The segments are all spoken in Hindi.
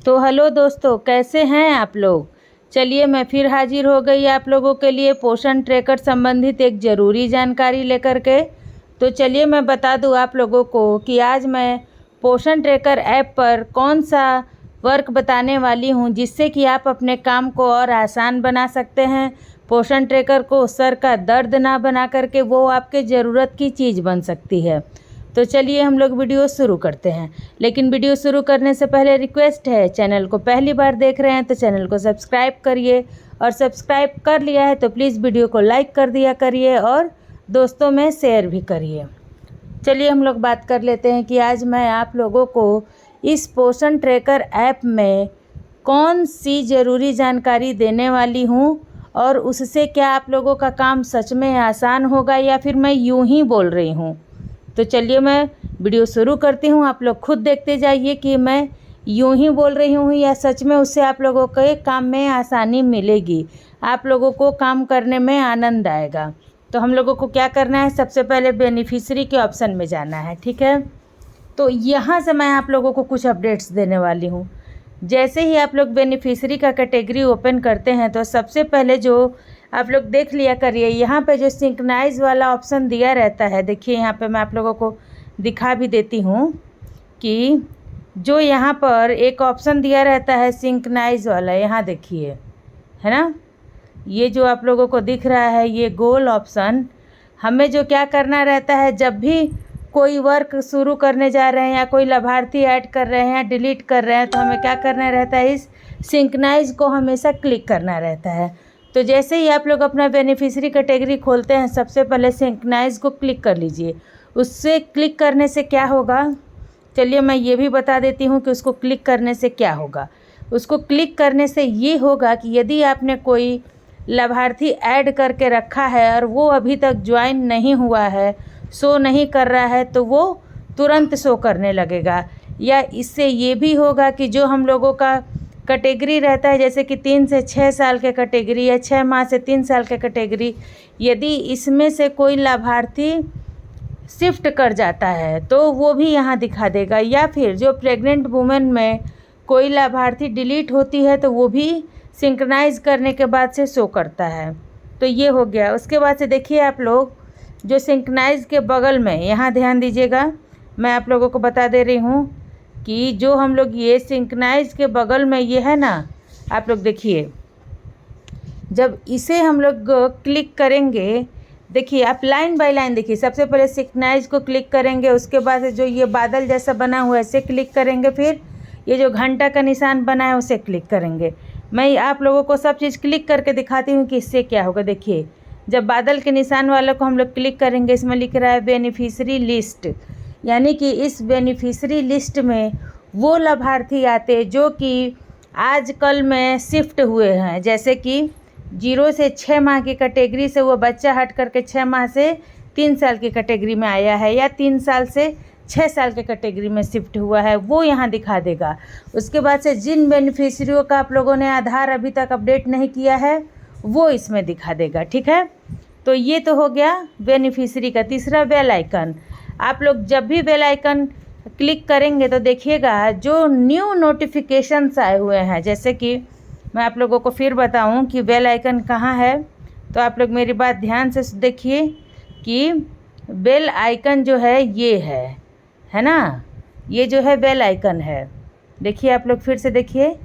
तो हेलो दोस्तों, कैसे हैं आप लोग। चलिए मैं फिर हाजिर हो गई आप लोगों के लिए पोषण ट्रैकर संबंधित एक ज़रूरी जानकारी लेकर के। तो चलिए मैं बता दूं आप लोगों को कि आज मैं पोषण ट्रैकर ऐप पर कौन सा वर्क बताने वाली हूं जिससे कि आप अपने काम को और आसान बना सकते हैं। पोषण ट्रैकर को सर का दर्द ना बना करके वो आपके ज़रूरत की चीज़ बन सकती है। तो चलिए हम लोग वीडियो शुरू करते हैं। लेकिन वीडियो शुरू करने से पहले रिक्वेस्ट है, चैनल को पहली बार देख रहे हैं तो चैनल को सब्सक्राइब करिए, और सब्सक्राइब कर लिया है तो प्लीज़ वीडियो को लाइक कर दिया करिए और दोस्तों में शेयर भी करिए। चलिए हम लोग बात कर लेते हैं कि आज मैं आप लोगों को इस पोषण ट्रैकर ऐप में कौन सी ज़रूरी जानकारी देने वाली हूँ और उससे क्या आप लोगों का काम सच में आसान होगा या फिर मैं यूँ ही बोल रही हूँ। तो चलिए मैं वीडियो शुरू करती हूँ। आप लोग खुद देखते जाइए कि मैं यूँ ही बोल रही हूँ या सच में उससे आप लोगों के काम में आसानी मिलेगी, आप लोगों को काम करने में आनंद आएगा। तो हम लोगों को क्या करना है, सबसे पहले बेनिफिशियरी के ऑप्शन में जाना है, ठीक है। तो यहाँ से मैं आप लोगों को कुछ अपडेट्स देने वाली हूँ। जैसे ही आप लोग बेनिफिशियरी का कैटेगरी ओपन करते हैं तो सबसे पहले जो आप लोग देख लिया करिए, यहाँ पे जो सिंक्रोनाइज वाला ऑप्शन दिया रहता है, देखिए यहाँ पे मैं आप लोगों को दिखा भी देती हूँ कि जो यहाँ पर एक ऑप्शन दिया रहता है सिंक्रोनाइज वाला, यहाँ देखिए, है ना, ये जो आप लोगों को दिख रहा है ये गोल ऑप्शन। हमें जो क्या करना रहता है, जब भी कोई वर्क शुरू करने जा रहे हैं या कोई लाभार्थी ऐड कर रहे हैं या डिलीट कर रहे हैं तो हमें क्या करना रहता है, इस सिंक्रोनाइज को हमेशा क्लिक करना रहता है। तो जैसे ही आप लोग अपना बेनिफिशियरी कैटेगरी खोलते हैं सबसे पहले सिंक्रोनाइज को क्लिक कर लीजिए। उससे क्लिक करने से क्या होगा, चलिए मैं ये भी बता देती हूँ कि उसको क्लिक करने से क्या होगा। उसको क्लिक करने से ये होगा कि यदि आपने कोई लाभार्थी ऐड करके रखा है और वो अभी तक ज्वाइन नहीं हुआ है, शो नहीं कर रहा है, तो वो तुरंत शो करने लगेगा। या इससे ये भी होगा कि जो हम लोगों का कैटेगरी रहता है, जैसे कि 3 से 6 साल के कैटेगरी या 6 माह से 3 साल के कैटेगरी, यदि इसमें से कोई लाभार्थी शिफ्ट कर जाता है तो वो भी यहाँ दिखा देगा। या फिर जो प्रेग्नेंट वुमेन में कोई लाभार्थी डिलीट होती है तो वो भी सिंक्रोनाइज करने के बाद से शो करता है। तो ये हो गया। उसके बाद से देखिए आप लोग जो सिंक्रोनाइज के बगल में, यहाँ ध्यान दीजिएगा, मैं आप लोगों को बता दे रही हूँ कि जो हम लोग ये सिंक्रोनाइज के बगल में ये है ना, आप लोग देखिए, जब इसे हम लोग क्लिक करेंगे, देखिए आप लाइन बाय लाइन देखिए, सबसे पहले सिंक्रोनाइज को क्लिक करेंगे, उसके बाद जो ये बादल जैसा बना हुआ है इसे क्लिक करेंगे, फिर ये जो घंटा का निशान बना है उसे क्लिक करेंगे। मैं आप लोगों को सब चीज़ क्लिक करके दिखाती हूँ कि इससे क्या होगा। देखिए जब बादल के निशान वाले को हम लोग क्लिक करेंगे, इसमें लिख रहा है बेनिफिशियरी लिस्ट, यानी कि इस बेनिफिशियरी लिस्ट में वो लाभार्थी आते जो कि आजकल में शिफ्ट हुए हैं। जैसे कि 0 से 6 माह की कैटेगरी से वो बच्चा हट करके 6 माह से 3 साल की कैटेगरी में आया है, या 3 साल से 6 साल के कैटेगरी में शिफ्ट हुआ है, वो यहाँ दिखा देगा। उसके बाद से जिन बेनिफिशियरियों का आप लोगों ने आधार अभी तक अपडेट नहीं किया है वो इसमें दिखा देगा, ठीक है। तो ये तो हो गया बेनिफिशियरी का। तीसरा बेल आइकन, आप लोग जब भी बेल आइकन क्लिक करेंगे तो देखिएगा जो न्यू नोटिफिकेशंस आए हुए हैं, जैसे कि मैं आप लोगों को फिर बताऊं कि बेल आइकन कहाँ है, तो आप लोग मेरी बात ध्यान से देखिए कि बेल आइकन जो है ये है ना, ये जो है बेल आइकन है। देखिए आप लोग फिर से देखिए,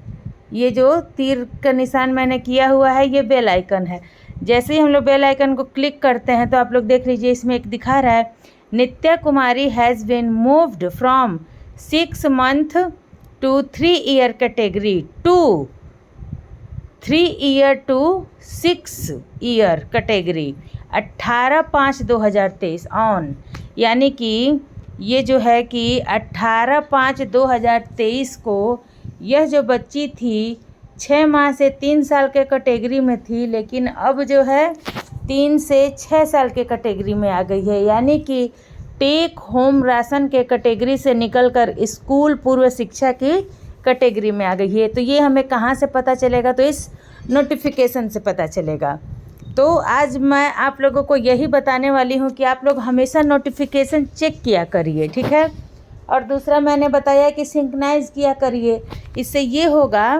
ये जो तीर का निशान मैंने किया हुआ है ये बेल आइकन है। जैसे ही हम लोग बेल आइकन को क्लिक करते हैं तो आप लोग देख लीजिए, इसमें एक दिखा रहा है Nitya Kumari has been moved from 6 month to 3 year category to 3 year to 6 year category 18/5/2023 on, यानी कि ये जो है कि 18/5/2023 को यह जो बच्ची थी 6 माह से 3 साल के कैटेगरी में थी, लेकिन अब जो है 3 से 6 साल के कैटेगरी में आ गई है, यानी कि टेक होम राशन के कैटेगरी से निकलकर स्कूल पूर्व शिक्षा की कैटेगरी में आ गई है। तो ये हमें कहाँ से पता चलेगा, तो इस नोटिफिकेशन से पता चलेगा। तो आज मैं आप लोगों को यही बताने वाली हूँ कि आप लोग हमेशा नोटिफिकेशन चेक किया करिए, ठीक है। और दूसरा मैंने बताया कि सिंक्रोनाइज़ किया करिए, इससे ये होगा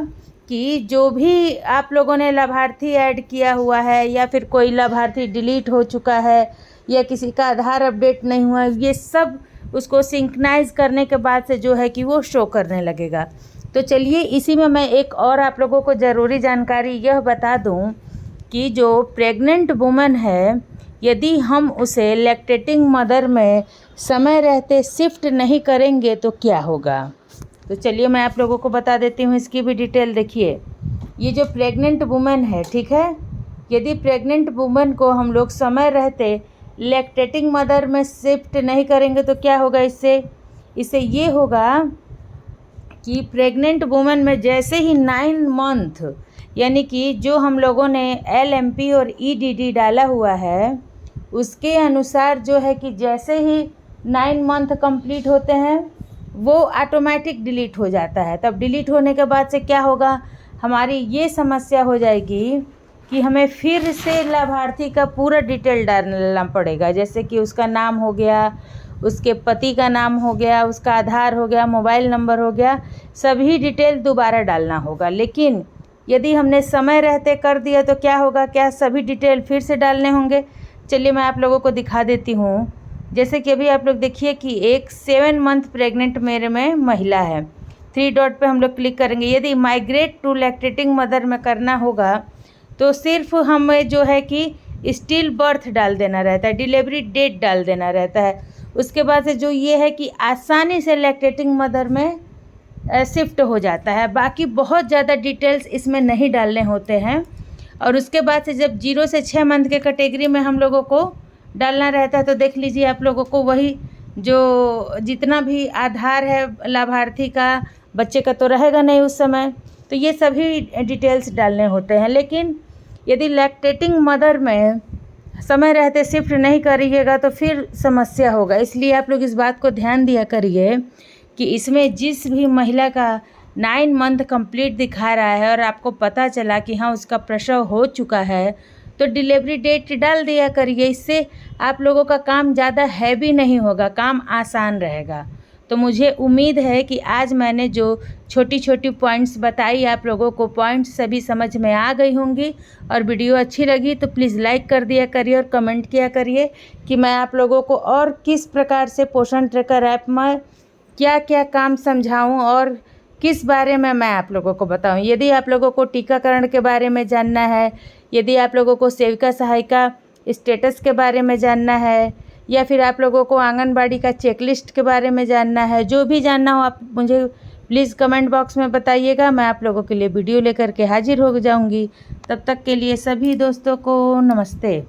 कि जो भी आप लोगों ने लाभार्थी ऐड किया हुआ है या फिर कोई लाभार्थी डिलीट हो चुका है या किसी का आधार अपडेट नहीं हुआ, ये सब उसको सिंक्रोनाइज़ करने के बाद से जो है कि वो शो करने लगेगा। तो चलिए इसी में मैं एक और आप लोगों को ज़रूरी जानकारी यह बता दूं कि जो प्रेग्नेंट वुमन है, यदि हम उसे लैक्टेटिंग मदर में समय रहते शिफ्ट नहीं करेंगे तो क्या होगा। तो चलिए मैं आप लोगों को बता देती हूँ इसकी भी डिटेल। देखिए, ये जो प्रेग्नेंट वुमन है, ठीक है, यदि प्रेग्नेंट वुमन को हम लोग समय रहते लैक्टेटिंग मदर में शिफ्ट नहीं करेंगे तो क्या होगा। इससे ये होगा कि प्रेग्नेंट वुमन में जैसे ही 9 मंथ, यानी कि जो हम लोगों ने LMP और EDD डाला हुआ है उसके अनुसार जो है कि जैसे ही 9 मंथ कंप्लीट होते हैं वो ऑटोमेटिक डिलीट हो जाता है। तब डिलीट होने के बाद से क्या होगा, हमारी ये समस्या हो जाएगी कि हमें फिर से लाभार्थी का पूरा डिटेल डालना पड़ेगा। जैसे कि उसका नाम हो गया, उसके पति का नाम हो गया, उसका आधार हो गया, मोबाइल नंबर हो गया, सभी डिटेल दोबारा डालना होगा। लेकिन यदि हमने समय रहते कर दिया तो क्या होगा, क्या सभी डिटेल फिर से डालने होंगे। चलिए मैं आप लोगों को दिखा देती हूँ। जैसे कि अभी आप लोग देखिए कि एक 7 मंथ प्रेग्नेंट मेरे में महिला है। 3 डॉट पे हम लोग क्लिक करेंगे। यदि माइग्रेट टू लैक्टेटिंग मदर में करना होगा तो सिर्फ हमें जो है कि स्टिल बर्थ डाल देना रहता है, डिलीवरी डेट डाल देना रहता है। उसके बाद से जो ये है कि आसानी से लैक्टेटिंग मदर में शिफ्ट हो जाता है। बाकी बहुत ज़्यादा डिटेल्स इसमें नहीं डालने होते हैं। और उसके बाद से जब 0 से 6 मंथ के कैटेगरी में हम लोगों को डालना रहता है तो देख लीजिए आप लोगों को वही जो जितना भी आधार है लाभार्थी का, बच्चे का तो रहेगा नहीं उस समय, तो ये सभी डिटेल्स डालने होते हैं। लेकिन यदि लैक्टेटिंग मदर में समय रहते शिफ्ट नहीं करिएगा तो फिर समस्या होगा। इसलिए आप लोग इस बात को ध्यान दिया करिए कि इसमें जिस भी महिला का 9 मंथ कंप्लीट दिखा रहा है और आपको पता चला कि हाँ उसका प्रसव हो चुका है तो डिलीवरी डेट डाल दिया करिए। इससे आप लोगों का काम ज़्यादा हैवी नहीं होगा, काम आसान रहेगा। तो मुझे उम्मीद है कि आज मैंने जो छोटी छोटी पॉइंट्स बताई आप लोगों को पॉइंट्स सभी समझ में आ गई होंगी। और वीडियो अच्छी लगी तो प्लीज़ लाइक कर दिया करिए और कमेंट किया करिए कि मैं आप लोगों को और किस प्रकार से पोषण ट्रैकर ऐप में क्या क्या काम समझाऊं और किस बारे में मैं आप लोगों को बताऊं। यदि आप लोगों को टीकाकरण के बारे में जानना है, यदि आप लोगों को सेविका सहायिका स्टेटस के बारे में जानना है, या फिर आप लोगों को आंगनबाड़ी का चेकलिस्ट के बारे में जानना है, जो भी जानना हो आप मुझे प्लीज़ कमेंट बॉक्स में बताइएगा। मैं आप लोगों के लिए वीडियो लेकर के हाजिर हो जाऊंगी। तब तक के लिए सभी दोस्तों को नमस्ते।